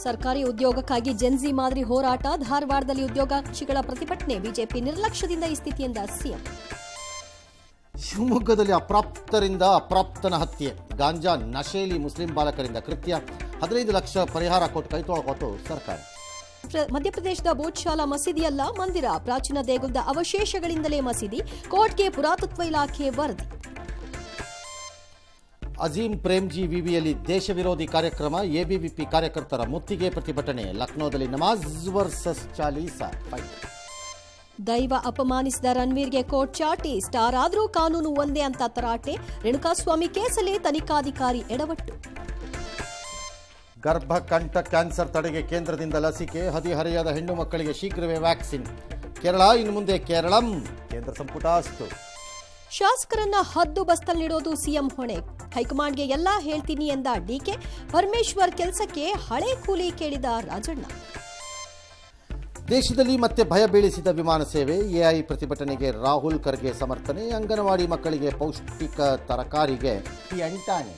ಸರ್ಕಾರಿ ಉದ್ಯೋಗಕ್ಕಾಗಿ ಜೆನ್ಜಿ ಮಾದರಿ ಹೋರಾಟ, ಧಾರವಾಡದಲ್ಲಿ ಉದ್ಯೋಗಾಕಾಂಕ್ಷಿಗಳ ಪ್ರತಿಭಟನೆ, ಬಿಜೆಪಿ ನಿರ್ಲಕ್ಷ್ಯದಿಂದ ಈ ಸ್ಥಿತಿಯಿಂದ ಸಿಎಂ. ಶಿವಮೊಗ್ಗದಲ್ಲಿ ಅಪ್ರಾಪ್ತರಿಂದ ಅಪ್ರಾಪ್ತನ ಹತ್ಯೆ, ಗಾಂಜಾ ನಶೆಯಲ್ಲಿ ಮುಸ್ಲಿಂ ಬಾಲಕರಿಂದ ಕೃತ್ಯ, 15 ಲಕ್ಷ ಪರಿಹಾರ ಕೊಟ್ಟು ಕೈತೊಳಕೊಟ್ಟು ಸರ್ಕಾರ. ಮಧ್ಯಪ್ರದೇಶದ ಬೋಧ್ಶಾಲಾ ಮಸೀದಿಯಲ್ಲ ಮಂದಿರ, ಪ್ರಾಚೀನ ದೇಗುಲದ ಅವಶೇಷಗಳಿಂದಲೇ ಮಸೀದಿ, ಕೋರ್ಟ್ಗೆ ಪುರಾತತ್ವ ಇಲಾಖೆ ವರದಿ. ಅಜೀಂ ಪ್ರೇಮ್ಜಿ ವಿವಿಯಲ್ಲಿ ದೇಶ ವಿರೋಧಿ ಕಾರ್ಯಕ್ರಮ, ಎಬಿವಿಪಿ ಕಾರ್ಯಕರ್ತರ ಮುತ್ತಿಗೆ ಪ್ರತಿಭಟನೆ, ಲಕ್ನೋದಲ್ಲಿ ನಮಾಜ್ ವರ್ಸಸ್ ಚಾಲೀಸಾ ಫೈಟ್. ದೈವ ಅಪಮಾನಿಸಿದ ರಣವೀರ್ಗೆ ಕೋರ್ಟ್ ಚಾಟಿ, ಸ್ಟಾರ್ ಆದ್ರೂ ಕಾನೂನು ಒಂದೇ ಅಂತ ತರಾಟೆ, ರೇಣುಕಾಸ್ವಾಮಿ ಕೇಸಲ್ಲಿ ತನಿಖಾಧಿಕಾರಿ ಎಡವಟ್ಟು. ಗರ್ಭಕಂಠ ಕ್ಯಾನ್ಸರ್ ತಡೆಗೆ ಕೇಂದ್ರದಿಂದ ಲಸಿಕೆ, ಹದಿಹರೆಯದ ಹೆಣ್ಣು ಮಕ್ಕಳಿಗೆ ಶೀಘ್ರವೇ ವ್ಯಾಕ್ಸಿನ್. ಕೇರಳ ಇನ್ನು ಮುಂದೆ ಕೇರಳಂ, ಕೇಂದ್ರ ಸಂಪುಟ ಅಸ್ತು. ಶಾಸಕರನ್ನ ಹದ್ದು ಬಸ್ತಲ್ಲಿಡೋದು ಸಿಎಂ ಹೊಣೆ, ಹೈಕಮಾಂಡ್ಗೆ ಎಲ್ಲಾ ಹೇಳ್ತೀನಿ ಎಂದ ಡಿಕೆ, ಪರಮೇಶ್ವರ್ ಕೆಲಸಕ್ಕೆ ಹಳೆ ಕೂಲಿ ಕೇಳಿದ ರಾಜಣ್ಣ. ದೇಶದಲ್ಲಿ ಮತ್ತೆ ಭಯ ಬೀಳಿಸಿದ ವಿಮಾನ ಸೇವೆ, ಎಐ ಪ್ರತಿಭಟನೆಗೆ ರಾಹುಲ್ ಖರ್ಗೆ ಸಮರ್ಥನೆ, ಅಂಗನವಾಡಿ ಮಕ್ಕಳಿಗೆ ಪೌಷ್ಟಿಕ ತರಕಾರಿಗೆ ಎಂಟಾಣೆ.